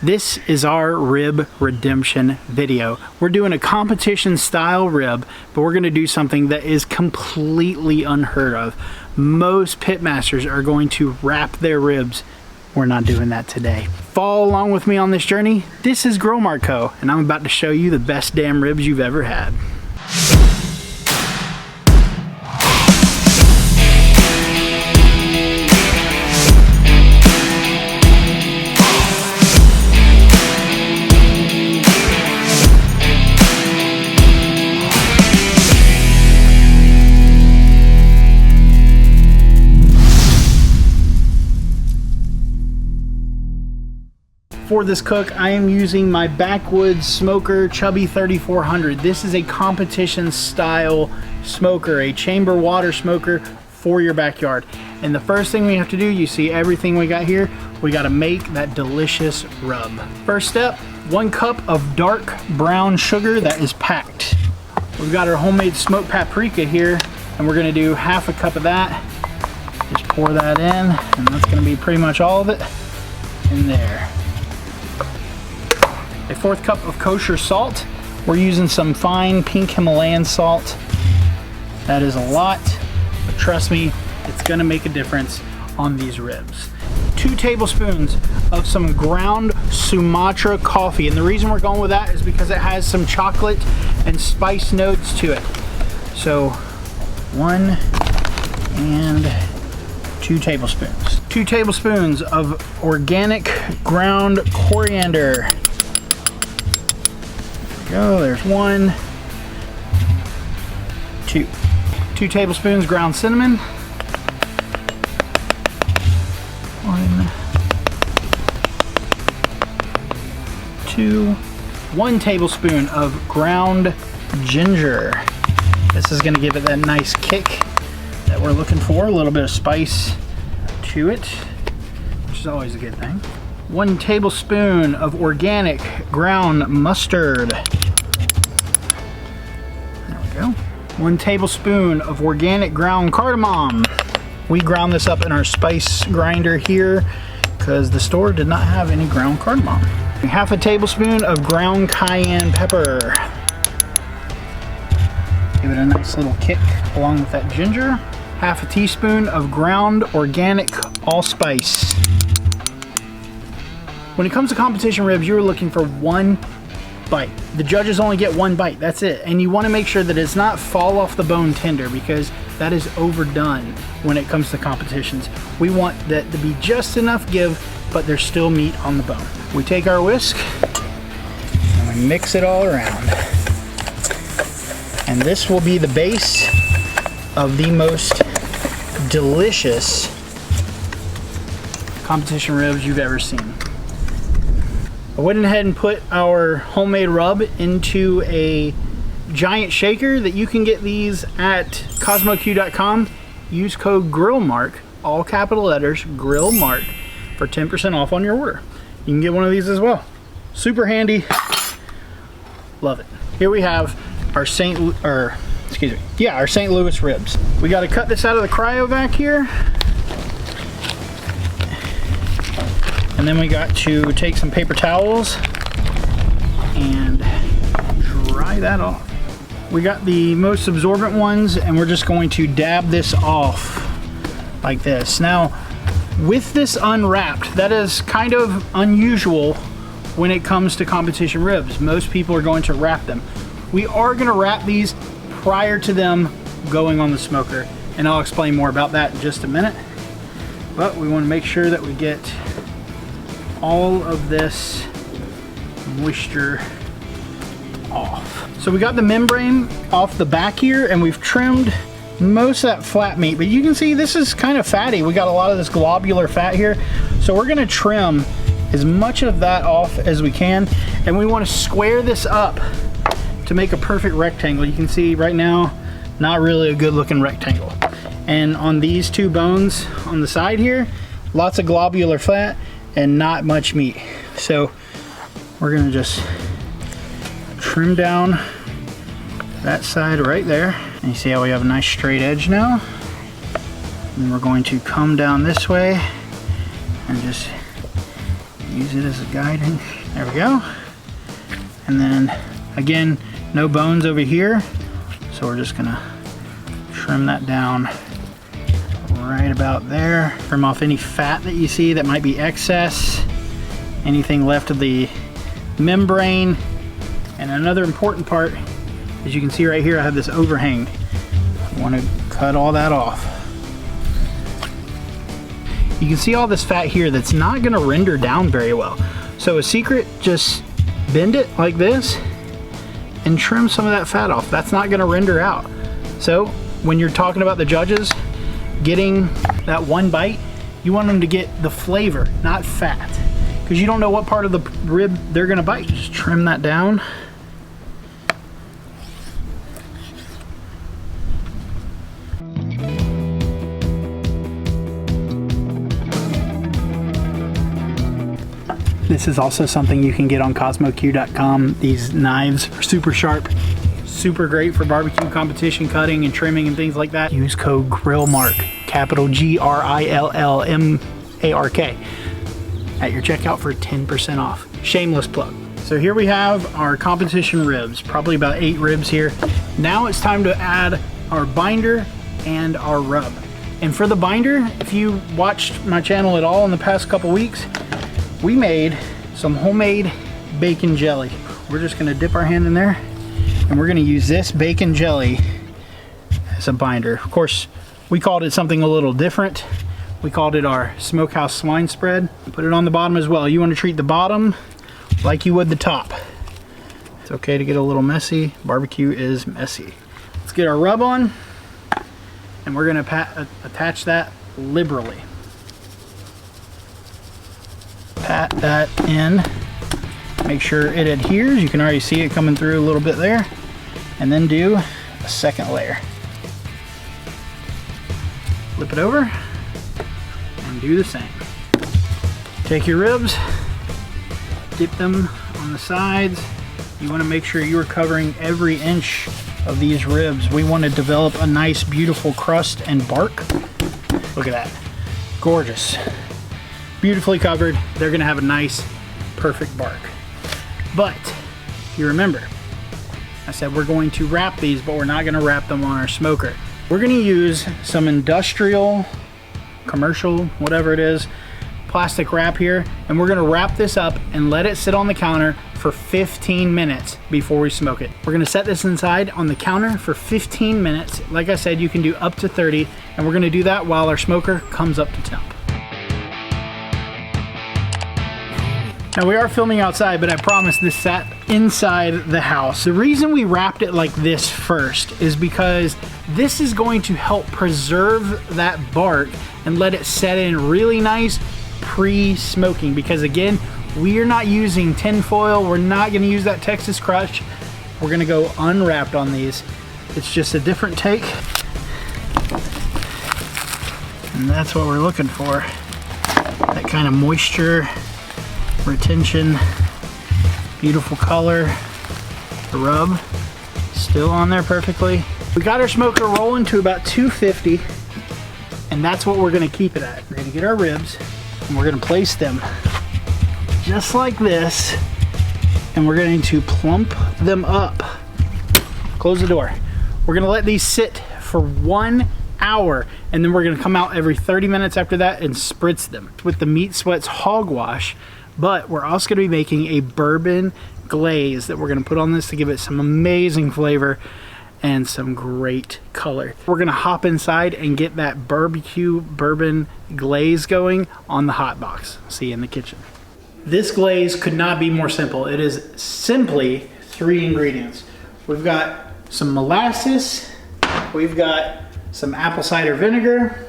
This is our rib redemption video. We're doing a competition style rib, but we're gonna do something that is completely unheard of. Most pitmasters are going to wrap their ribs. We're not doing that today. Follow along with me on this journey. This is Grill Marco, and I'm about to show you the best damn ribs you've ever had. For this cook, I am using my Backwoods Smoker Chubby 3400. This is a competition style smoker, a chamber water smoker for your backyard. And the first thing we have to do, you see everything we got here, we got to make that delicious rub. First step, 1 cup of dark brown sugar that is packed. We've got our homemade smoked paprika here, and we're gonna do 1/2 cup of that. Just pour that in, and that's gonna be pretty much all of it in there. A 1/4 cup of kosher salt. We're using some fine pink Himalayan salt. That is a lot, but trust me, it's gonna make a difference on these ribs. 2 tablespoons of some ground Sumatra coffee. And the reason we're going with that is because it has some chocolate and spice notes to it. So 1 and 2 tablespoons. 2 tablespoons of organic ground coriander. Go, there's 1, 2. 2 tablespoons ground cinnamon. 1, 2. 1 tablespoon of ground ginger. This is going to give it that nice kick that we're looking for. A little bit of spice to it, which is always a good thing. 1 tablespoon of organic ground mustard. 1 tablespoon of organic ground cardamom. We ground this up in our spice grinder here because the store did not have any ground cardamom. 1/2 tablespoon of ground cayenne pepper. Give it a nice little kick along with that ginger. 1/2 teaspoon of ground organic allspice. When it comes to competition ribs, you're looking for 1 bite. The judges only get 1 bite, that's it. And you want to make sure that it's not fall off the bone tender, because that is overdone when it comes to competitions. We want that to be just enough give, but there's still meat on the bone. We take our whisk and we mix it all around. And this will be the base of the most delicious competition ribs you've ever seen. I went ahead and put our homemade rub into a giant shaker that you can get these at cosmoq.com. Use code GRILLMARK, all capital letters, GRILLMARK, for 10% off on your order. You can get one of these as well. Super handy. Love it. Here we have our St. Louis ribs. We got to cut this out of the cryovac here. And then we got to take some paper towels and dry that off. We got the most absorbent ones, and we're just going to dab this off like this. Now, with this unwrapped, that is kind of unusual when it comes to competition ribs. Most people are going to wrap them. We are going to wrap these prior to them going on the smoker, and I'll explain more about that in just a minute. But we want to make sure that we get all of this moisture off. So we got the membrane off the back here, and we've trimmed most of that flat meat, but you can see this is kind of fatty. We got a lot of this globular fat here, so we're gonna trim as much of that off as we can, and we want to square this up to make a perfect rectangle. You can see right now, not really a good looking rectangle. And on these 2 bones on the side here, lots of globular fat and not much meat. So we're gonna just trim down that side right there. And you see how we have a nice straight edge now? And we're going to come down this way and just Use it as a guiding. There we go. And then again, no bones over here. So we're just gonna trim that down right about there. Trim off any fat that you see that might be excess. Anything left of the membrane. And another important part, as you can see right here, I have this overhang. I want to cut all that off. You can see all this fat here that's not going to render down very well. So a secret, just bend it like this and trim some of that fat off. That's not going to render out. So when you're talking about the judges getting that one bite, you want them to get the flavor, not fat, because you don't know what part of the rib they're going to bite. Just trim that down. This is also something you can get on CosmoQ.com. These knives are super sharp, super great for barbecue competition cutting and trimming and things like that. Use code GRILLMARK, capital GRILLMARK, at your checkout for 10% off. Shameless plug. So here we have our competition ribs, probably about 8 ribs here. Now it's time to add our binder and our rub. And for the binder, if you watched my channel at all in the past couple weeks, we made some homemade bacon jelly. We're just gonna dip our hand in there and we're gonna use this bacon jelly as a binder. Of course, we called it something a little different. We called it our smokehouse swine spread. Put it on the bottom as well. You wanna treat the bottom like you would the top. It's okay to get a little messy. Barbecue is messy. Let's get our rub on and we're gonna attach that liberally. Pat that in, make sure it adheres. You can already see it coming through a little bit there, and then do a second layer. Flip it over and do the same. Take your ribs, dip them on the sides. You want to make sure you are covering every inch of these ribs. We want to develop a nice beautiful crust and bark. Look at that, gorgeous. Beautifully covered. They're gonna have a nice, perfect bark. But if you remember, I said we're going to wrap these, but we're not gonna wrap them on our smoker. We're gonna use some industrial, commercial, whatever it is, plastic wrap here, and we're gonna wrap this up and let it sit on the counter for 15 minutes before we smoke it. We're gonna set this inside on the counter for 15 minutes. Like I said, you can do up to 30, and we're gonna do that while our smoker comes up to temp. Now we are filming outside, but I promise this sat inside the house. The reason we wrapped it like this first is because this is going to help preserve that bark and let it set in really nice pre-smoking, because again, we are not using tin foil. We're not gonna use that Texas crutch. We're gonna go unwrapped on these. It's just a different take. And that's what we're looking for. That kind of moisture retention, beautiful color. The rub still on there perfectly. We got our smoker rolling to about 250, and that's what we're gonna keep it at. We're gonna get our ribs and we're gonna place them just like this, and we're going to plump them up. Close the door. We're gonna let these sit for 1 hour, and then we're gonna come out every 30 minutes after that and spritz them with the Meat Sweats Hog Wash. But we're also gonna be making a bourbon glaze that we're gonna put on this to give it some amazing flavor and some great color. We're gonna hop inside and get that barbecue bourbon glaze going on the hot box. See you in the kitchen. This glaze could not be more simple. It is simply 3 ingredients. We've got some molasses, we've got some apple cider vinegar.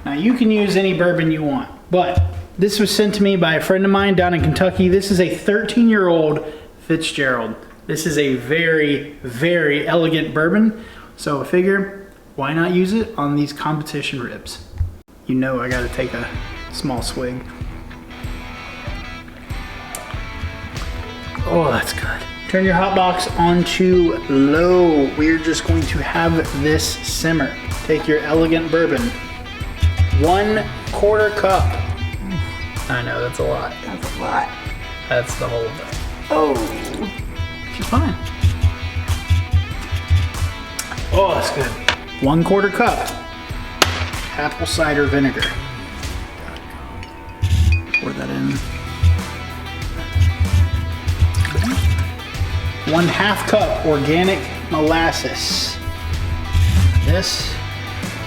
Now you can use any bourbon you want, but this was sent to me by a friend of mine down in Kentucky. This is a 13-year-old Fitzgerald. This is a very, very elegant bourbon. So I figure, why not use it on these competition ribs? You know I gotta take a small swig. Oh, that's good. Turn your hot box on to low. We're just going to have this simmer. Take your elegant bourbon, 1/4 cup. I know, that's a lot. That's a lot. That's the whole thing. Oh. She's fine. Oh, that's good. 1/4 cup apple cider vinegar. Pour that in. 1/2 cup organic molasses. This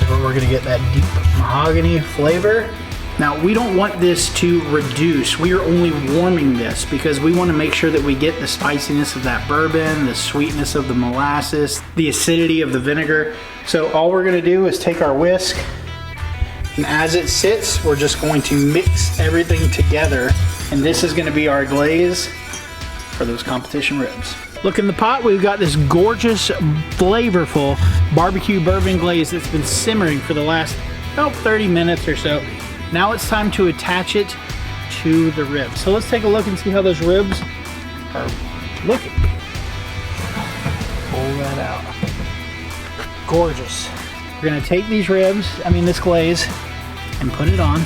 is where we're gonna get that deep mahogany flavor. Now, we don't want this to reduce. We are only warming this because we want to make sure that we get the spiciness of that bourbon, the sweetness of the molasses, the acidity of the vinegar. So all we're gonna do is take our whisk, and as it sits, we're just going to mix everything together. And this is gonna be our glaze for those competition ribs. Look in the pot, we've got this gorgeous, flavorful barbecue bourbon glaze that's been simmering for the last about 30 minutes or so. Now it's time to attach it to the ribs. So let's take a look and see how those ribs are looking. Pull that out. Gorgeous. We're gonna take these ribs, this glaze, and put it on,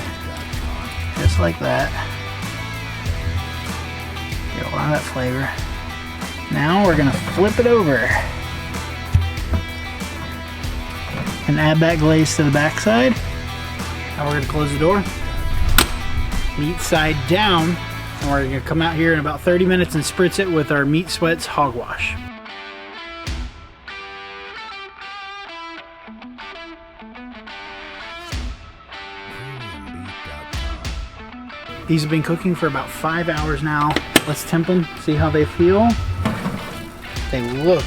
just like that. Get a lot of that flavor. Now we're gonna flip it over and add that glaze to the backside. Now we're gonna close the door, meat side down, and we're gonna come out here in about 30 minutes and spritz it with our Meat Sweats hogwash. These have been cooking for about 5 hours now. Let's temp them, see how they feel. They look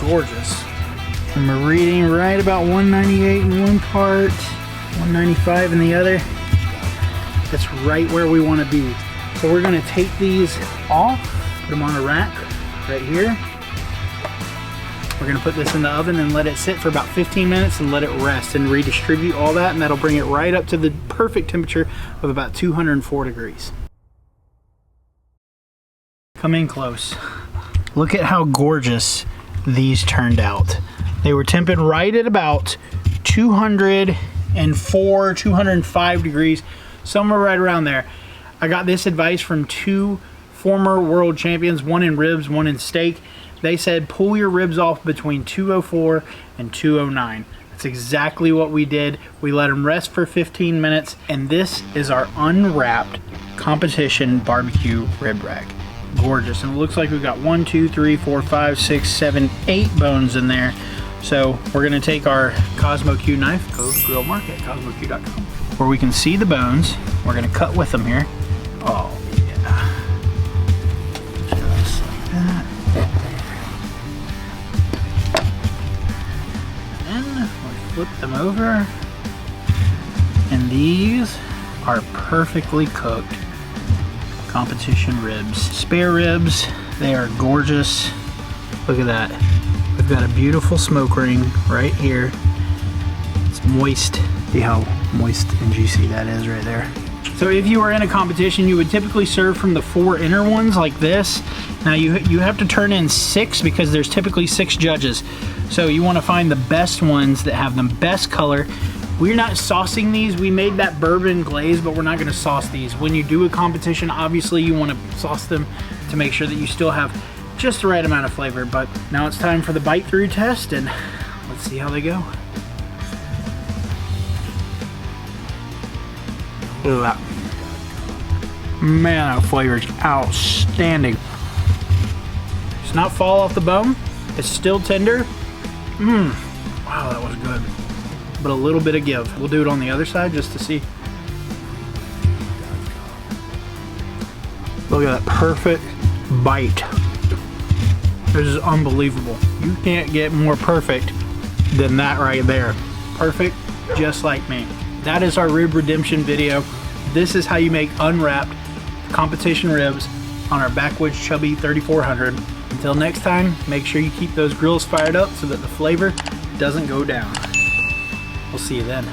gorgeous. And we're reading right about 198 in one part, 195 in the other. That's right where we want to be. So we're going to take these off, put them on a rack right here. We're going to put this in the oven and let it sit for about 15 minutes and let it rest and redistribute all that, and that'll bring it right up to the perfect temperature of about 204 degrees. Come in close. Look at how gorgeous these turned out. They were temping right at about 204, 205 degrees, somewhere right around there. I got this advice from 2 former world champions, one in ribs, one in steak. They said pull your ribs off between 204 and 209. That's exactly what we did. We let them rest for 15 minutes, and this is our unwrapped competition barbecue rib rack. Gorgeous. And it looks like we've got 1, 2, 3, 4, 5, 6, 7, 8 bones in there. So we're gonna take our Cosmo Q knife, go to Grill Market, cosmoq.com, where we can see the bones. We're gonna cut with them here. Oh yeah, just like that. And we flip them over, and these are perfectly cooked competition ribs. Spare ribs, they are gorgeous. Look at that. We've got a beautiful smoke ring right here. It's moist. See how moist and juicy that is right there. So if you were in a competition, you would typically serve from the 4 inner ones like this. Now you have to turn in 6 because there's typically 6 judges. So you want to find the best ones that have the best color. We're not saucing these. We made that bourbon glaze, but we're not going to sauce these. When you do a competition, obviously you want to sauce them to make sure that you still have just the right amount of flavor. But now it's time for the bite through test, and let's see how they go. Look at that. Man, that flavor is outstanding. It's not fall off the bone. It's still tender. Wow, that was good. But a little bit of give. We'll do it on the other side just to see. Look at that perfect bite. This is unbelievable. You can't get more perfect than that right there. Perfect, just like me. That is our rib redemption video. This is how you make unwrapped competition ribs on our Backwoods Chubby 3400. Until next time, make sure you keep those grills fired up so that the flavor doesn't go down. We'll see you then.